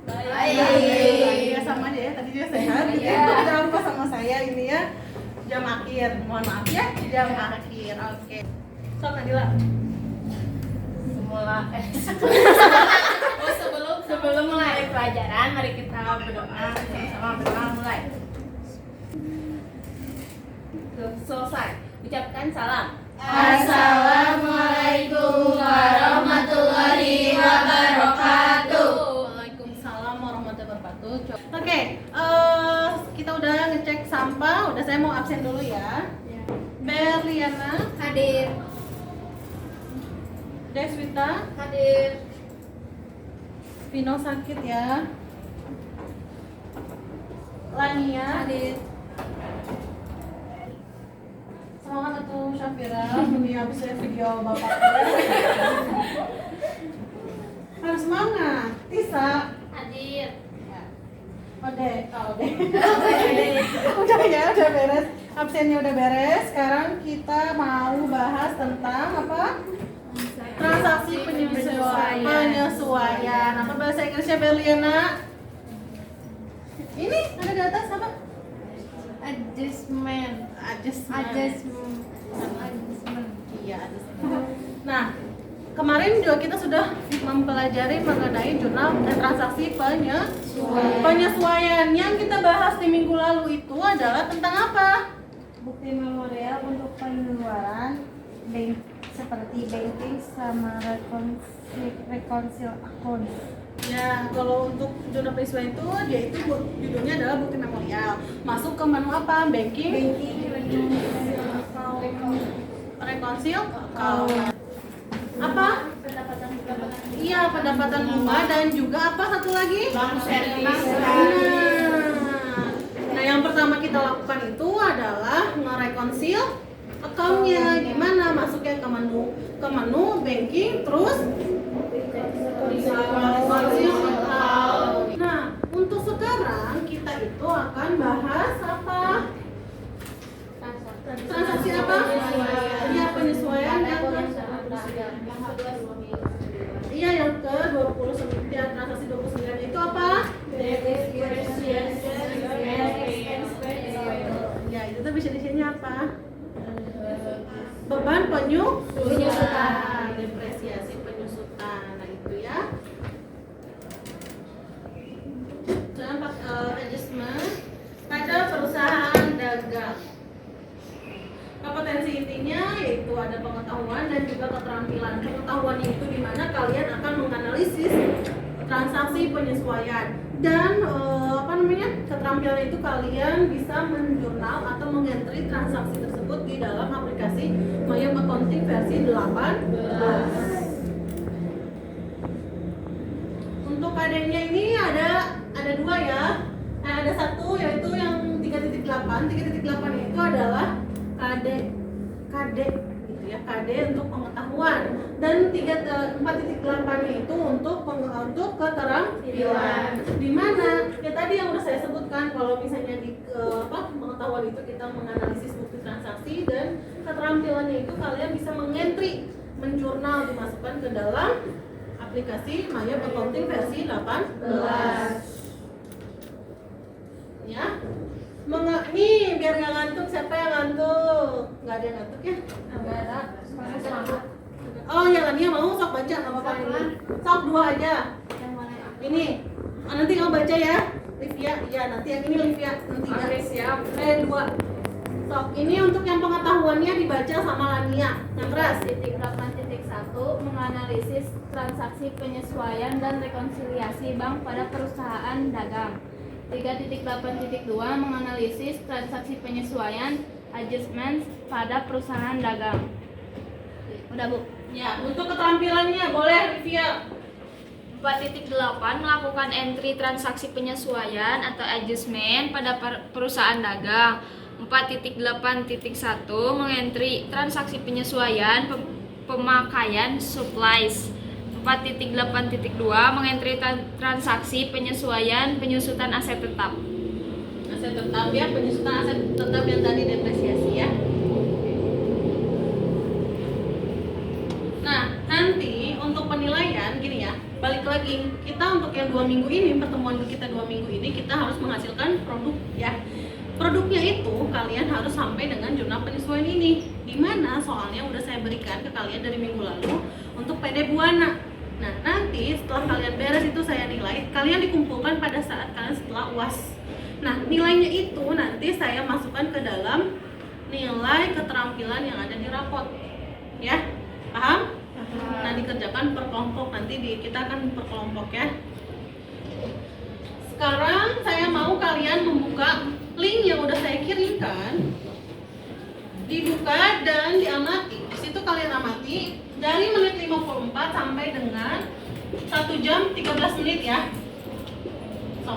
Baik. Ya sama aja ya, tadi juga sehat. Jangan lupa sama saya ini ya. Jam akhir, mohon maaf ya, jam akhir. Oke. Sok Nadila. Sebelum mulai pelajaran, mari kita berdoa sama-sama. Berdoa mulai. Selesai. Ucapkan salam. Assalamualaikum warahmatullahi wabarakatuh. Waalaikumsalam warahmatullahi wabarakatuh. Oke, kita udah ngecek sampah. Udah, saya mau absen dulu ya. Berliana, Hadir. Deswita, Hadir. Vino sakit ya. Lania, Hadir. semangat atuh Syafira. Ini habis lihat video bapak. Harus semangat. Tisa, Hadir. Ode. Udah ya, udah beres. Absennya udah beres. Sekarang kita mau bahas tentang apa? Transaksi penyesuaian. Apa bahasa Inggrisnya, Berliana? Ini ada di atas apa? Adjustment. Iya, adjustment. Nah, kemarin juga kita sudah mempelajari mengenai jurnal dan transaksi penyesuaian. Yang kita bahas di minggu lalu itu adalah tentang apa? Bukti memorial untuk pengeluaran seperti banking sama reconcile account. Ya, kalau untuk jurnal penyesuaian itu yaitu judulnya adalah bukti memorial. Masuk ke menu apa? Banking, reconcile, apa? Iya, pendapatan bunga dan juga apa satu lagi? Bank servis. Nah, yang pertama kita lakukan itu adalah nge-reconcile account-nya. Gimana? Masuknya ke menu banking, terus reconcile account. Nah, untuk sekarang kita itu akan bahas apa? Transaksi apa? Iya, penyesuaian yang iya, yang ke 29, transaksi 29 itu apa? Ya, itu tuh bisa disini apa? Beban penyusutan, depresiasi penyusutan. Nah, itu ya. Contoh adjustment pada perusahaan dagang. Kompetensi intinya yaitu ada pengetahuan dan juga keterampilan. Pengetahuannya itu di mana kalian akan menganalisis transaksi penyesuaian dan keterampilan itu kalian bisa menjurnal atau mengentry transaksi tersebut di dalam aplikasi Mayem Accounting versi 18. Untuk KD-nya ini ada dua ya. Nah, ada satu yaitu yang 3.8. 3.8 itu adalah KD gitu ya, KD untuk pengetahuan, dan 4.8 itu untuk keterampilan. Di mana ya tadi yang udah saya sebutkan, kalau misalnya di pengetahuan itu kita menganalisis bukti transaksi, dan keterampilannya itu kalian bisa mengentry, menjurnal, dimasukkan ke dalam aplikasi Mayem Accounting versi 18. Ya. Nih, biar nggak ngantuk, siapa yang ngantuk? Nggak ada yang ngantuk ya? Ada. Semangat. Oh, yang lainnya mau sok baca, nggak apa-apa ini. Sok 2 aja. Yang mana? Ini, nanti kamu baca ya, Livia. Ya, nanti yang ini Livia. Nanti Oke, ya. siap. 2. Sok, ini untuk yang pengetahuannya dibaca sama Lania. Yang keras. 8.1 menganalisis transaksi penyesuaian dan rekonsiliasi bank pada perusahaan dagang. 3.8.2 menganalisis transaksi penyesuaian adjustments pada perusahaan dagang. Udah, Bu? Ya, untuk keterampilannya boleh Livia. 4.8 melakukan entry transaksi penyesuaian atau adjustment pada perusahaan dagang. 4.8.1 mengentry transaksi penyesuaian pemakaian supplies. 4.8.2 mengentry transaksi penyesuaian penyusutan aset tetap. Aset tetap ya, penyusutan aset tetap yang tadi depresiasi ya. Nah, nanti untuk penilaian gini ya, balik lagi lagi, kita untuk yang 2 minggu ini, pertemuan kita 2 minggu ini, kita harus menghasilkan produk ya. Produknya itu kalian harus sampai dengan jurnal penyesuaian ini, dimana soalnya udah saya berikan ke kalian dari minggu lalu untuk PD Buana. Nah nanti setelah kalian beres itu saya nilai, kalian dikumpulkan pada saat kalian setelah UAS. Nah nilainya itu nanti saya masukkan ke dalam nilai keterampilan yang ada di rapot, ya paham? Nah dikerjakan per kelompok, nanti kita akan per kelompok ya. Sekarang saya mau kalian membuka link yang udah saya kirimkan, dibuka dan diamati. Di situ kalian amati dari menit 54 sampai dengan 1 jam 13 menit ya. So,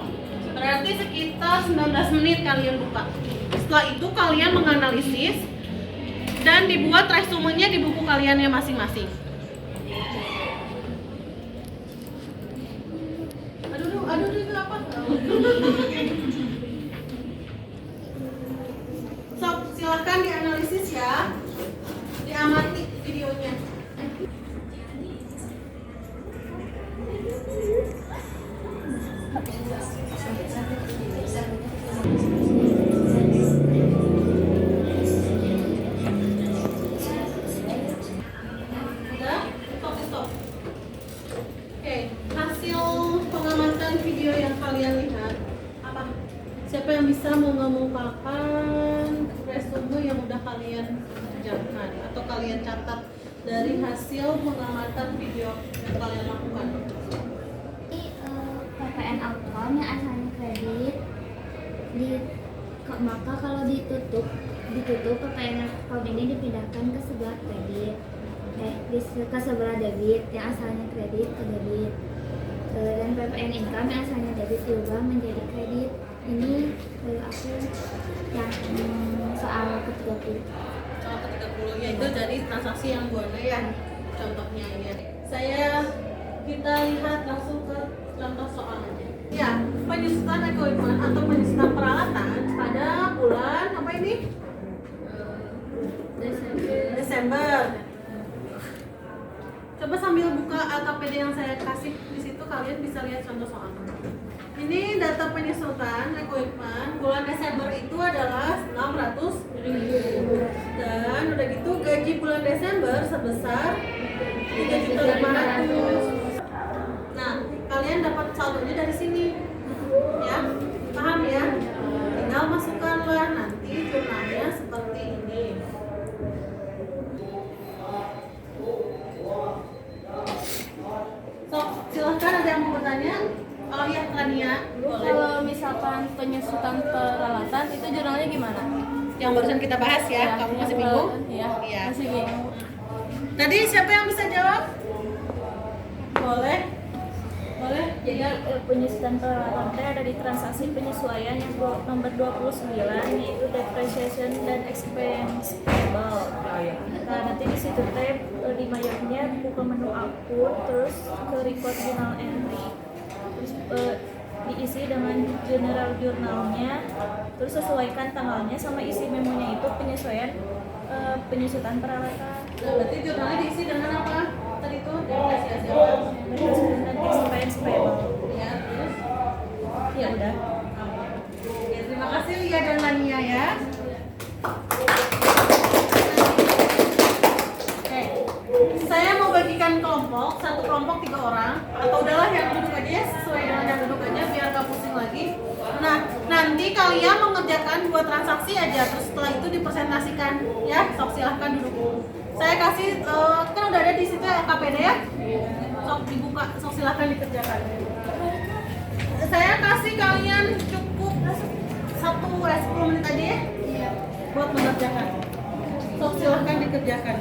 berarti sekitar 19 menit kalian buka. Setelah itu kalian menganalisis dan dibuat resumenya di buku kaliannya masing-masing. Aduh, itu apa? Sob, silahkan dianalisis ya, diamati videonya. Udah? Stop. Oke, hasil pengamatan video yang kalian lihat apa? Siapa yang bisa mengemukakan resume yang udah kalian kerjakan atau kalian catat dari hasil pengamatan video yang kalian lakukan? PPN outcome yang asalnya kredit maka kalau ditutup PPN outcome ini dipindahkan ke sebelah kredit ke sebelah debit yang asalnya kredit ke debit, dan PPN income yang asalnya debit diubah menjadi kredit. Ini aku yang soal ke-30. Soal ke-30 yaitu dari transaksi yang buana ya, contohnya ini. Kita lihat langsung ke contoh soalnya. Ya, penyusutan equipment atau penyusutan peralatan pada bulan apa ini? Desember. Coba sambil buka LKPD yang saya kasih di situ, kalian bisa lihat contoh soalnya. Ini data penyusutan equipment bulan Desember itu adalah 600.000, dan udah gitu gaji bulan Desember sebesar 3.500.000. Nah, kalian dapat saldonya dari sini, ya, paham ya? Tinggal masukkanlah nanti jurnalnya seperti ini. So, silahkan ada yang mau bertanya? Oh iya, Tania, boleh. Kalau misalkan penyusutan peralatan itu jurnalnya gimana? Yang barusan kita bahas ya, kamu masih bingung? Iya, Iya. masih bingung. Tadi siapa yang bisa jawab? Boleh? Jadi penyusutan peralatan ada di transaksi penyesuaian yang nomor 29, yaitu depreciation dan expense payable. Nah, nanti di situ di mayornya buka menu akun, terus ke record journal entry, terus diisi dengan general jurnalnya, terus sesuaikan tanggalnya sama isi memonya itu penyesuaian penyusutan peralatan. Berarti jurnalnya diisi dengan apa? Tadi itu depresiasi apa? Dan expense payable. Ya, terus? Ya udah. Ya, terima kasih Lia dan Lania ya. Oke, saya mau bagikan kelompok, satu kelompok 3 orang, atau udahlah yang duduk aja ya, sesuai dengan yang duduk aja biar gak pusing lagi. Nah, nanti kalian mengerjakan 2 transaksi aja, terus setelah itu dipresentasikan ya. Sok silahkan duduk. Saya kasih, kan udah ada di situ LKPD ya. Sok dibuka, sok silahkan dikerjakan. Saya kasih kalian cukup 10 menit aja ya buat mengerjakan. Sok silahkan dikerjakan.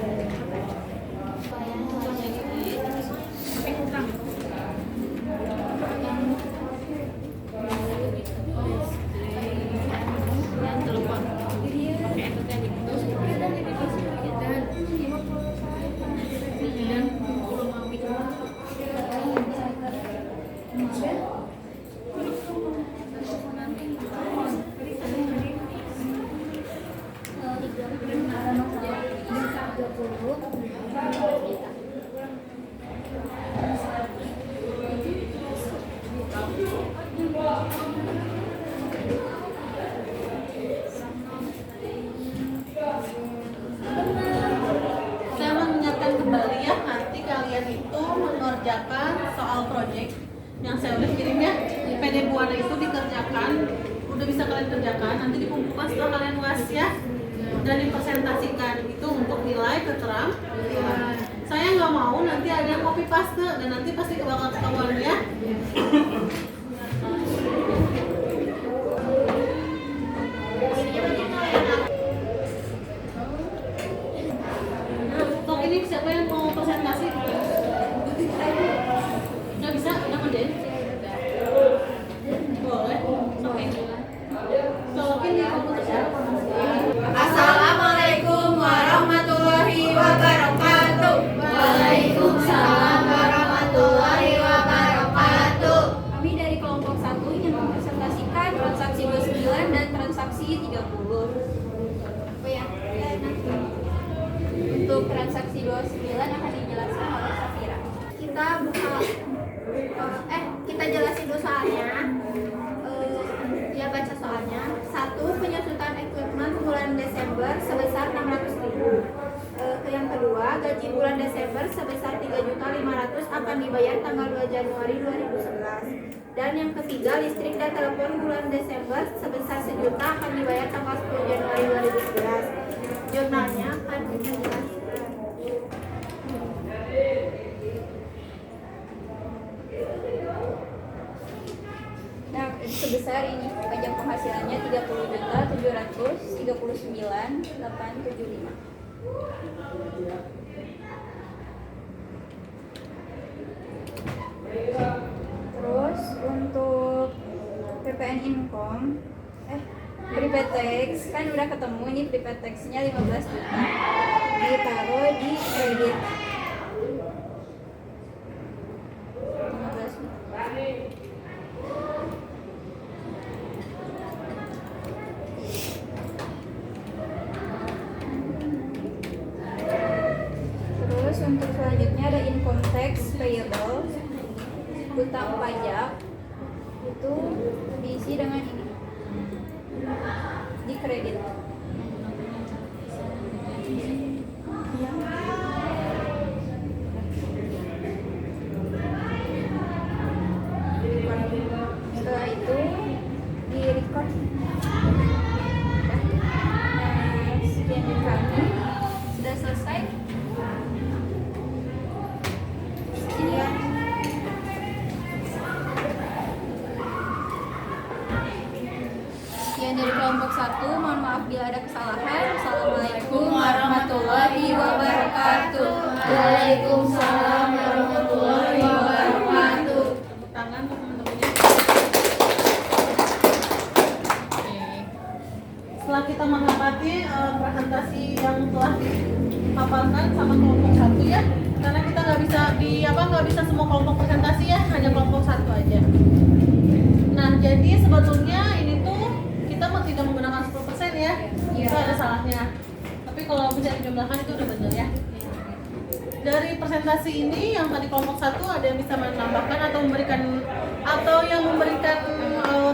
Saya mengingatkan kembali ya, nanti kalian itu mengerjakan soal project yang saya udah kirim ya. PD Buana itu dikerjakan, udah bisa kalian kerjakan, nanti dikumpulkan setelah kalian UAS ya, dan dipresentasikan itu untuk nilai keterampilan. Saya nggak mau nanti ada yang copy paste dan nanti pasti bakal ketahuan ya. Untuk ini siapa yang mau presentasi? Nggak bisa, nggak ngerjain? Boleh. Oke. Kalau ini komputer ya. Assalamualaikum warahmatullahi wabarakatuh. Waalaikumsalam warahmatullahi wabarakatuh. Kami dari kelompok 1 ingin mempresentasikan transaksi 29 dan transaksi 30. Apa ya? Untuk transaksi 29 akan dijelaskan oleh Safira. Kita jelasin dulu soalnya. Ya baca soalnya. 1. Penyusutan equipment bulan Desember sebesar 600.000. Yang kedua, gaji bulan Desember sebesar 3.500.000 akan dibayar tanggal 2 Januari 2011. Dan yang ketiga, listrik dan telepon bulan Desember sebesar 1 juta akan dibayar tanggal 10 Januari 2011. Jurnalnya akan kita jelaskan. Nah, sebesar ini pajak penghasilannya 30.739.875. Terus untuk PPN Income prepaid tax kan udah ketemu, ini prepaid tax-nya 15 juta ditaruh di kredit 15 juta. Terus untuk selanjutnya ada income tax payable, hutang pajak itu diisi dengan ini di kredit. Setelah itu di record. Sekian dari kami, sudah selesai. Sekian. Sekian dari kelompok 1, mohon maaf bila ada kesalahan. Assalamualaikum warahmatullahi wabarakatuh. Waalaikumsalam warahmatullahi wabarakatuh. Tepuk tangan untuk teman-temannya. Setelah kita menghapati presentasi yang telah dipaparkan sama kelompok 1 ya, karena kita nggak bisa semua kelompok presentasi ya, hanya kelompok 1 aja. Nah, jadi sebetulnya ini tuh kita tidak menggunakan 10% ya, itu ada salahnya. Tapi kalau bisa dijumlahkan itu udah benar ya. Dari presentasi ini yang tadi kelompok 1 ada yang bisa menambahkan atau yang memberikan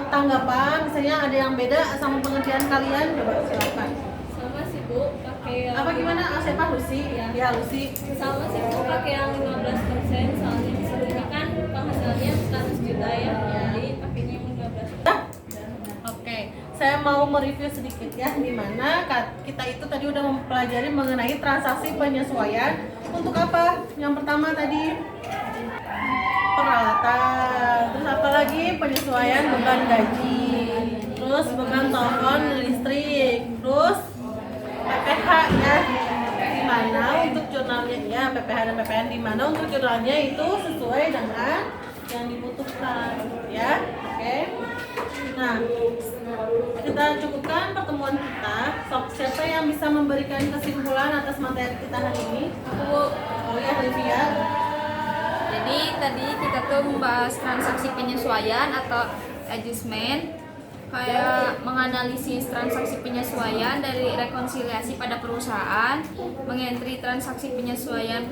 tanggapan, misalnya ada yang beda sama pengertian kalian, coba silakan. Sama sih Bu, pakai Apa gimana? Siapa Lucy? Ya Lucy. sama sih Bu, pakai yang 15%, soalnya sebelumnya kan penghasilannya 100 juta ya, jadi pakainya yang 15%. Oke, saya mau mereview sedikit ya, di mana kita itu tadi udah mempelajari mengenai transaksi penyesuaian. Untuk apa? Yang pertama tadi peralatan, terus apa lagi? Penyesuaian beban gaji, terus beban telepon listrik, terus PPH ya, di mana untuk jurnalnya ya, PPH dan PPN di mana untuk jurnalnya itu sesuai dengan yang dibutuhkan ya. Oke. Nah, kita cukupkan pertemuan kita. Siapa yang bisa memberikan kesimpulan atas materi kita hari ini? Oh ya, Livia. Jadi tadi kita tuh membahas transaksi penyesuaian atau adjustment, kayak menganalisis transaksi penyesuaian dari rekonsiliasi pada perusahaan, mengentri transaksi penyesuaian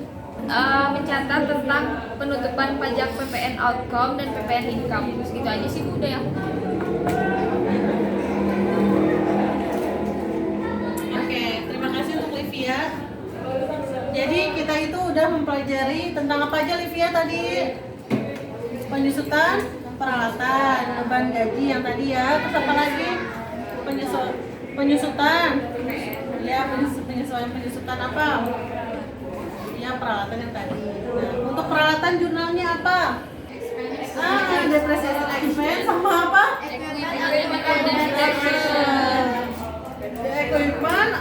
mencatat tentang penutupan pajak PPN outcome dan PPN income. Segitu aja sih Bu, udah ya. Oke, terima kasih untuk Livia. Jadi kita itu udah mempelajari tentang apa aja Livia tadi? Penyusutan peralatan, beban gaji yang tadi ya. Terus apa lagi? Penyusutan. Ya, penyusutan apa? Ya, peralatan yang tadi. Nah, untuk peralatan jurnalnya apa? Depreciation expense sama apa? Equipment,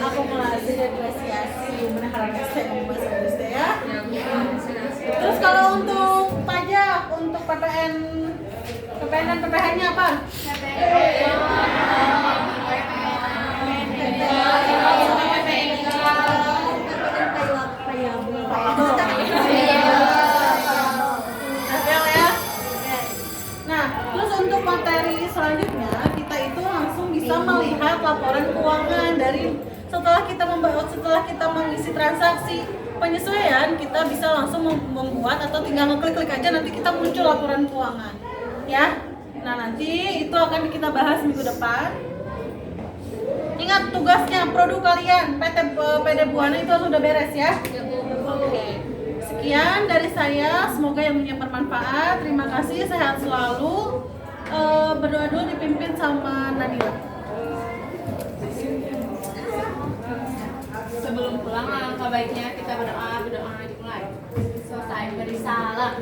akumulasi depresiasi. Benar saya bahasa Inggris ya. Terus kalau untuk pajak, untuk PPN dan PPH-nya apa? Nah, terus untuk materi selanjutnya kita itu langsung bisa melihat laporan keuangan dari setelah kita mengisi transaksi penyesuaian, kita bisa langsung membuat atau tinggal ngeklik aja nanti kita muncul laporan keuangan. Ya. Nah, nanti itu akan kita bahas minggu depan. Ingat tugasnya produk kalian PD Buana itu sudah beres ya. Oke. Sekian dari saya, semoga yang bermanfaat. Terima kasih, sehat selalu. Berdoa dulu dipimpin sama Nadila. Sebelum pulang alangkah baiknya kita berdoa dimulai. Selesai beri salam.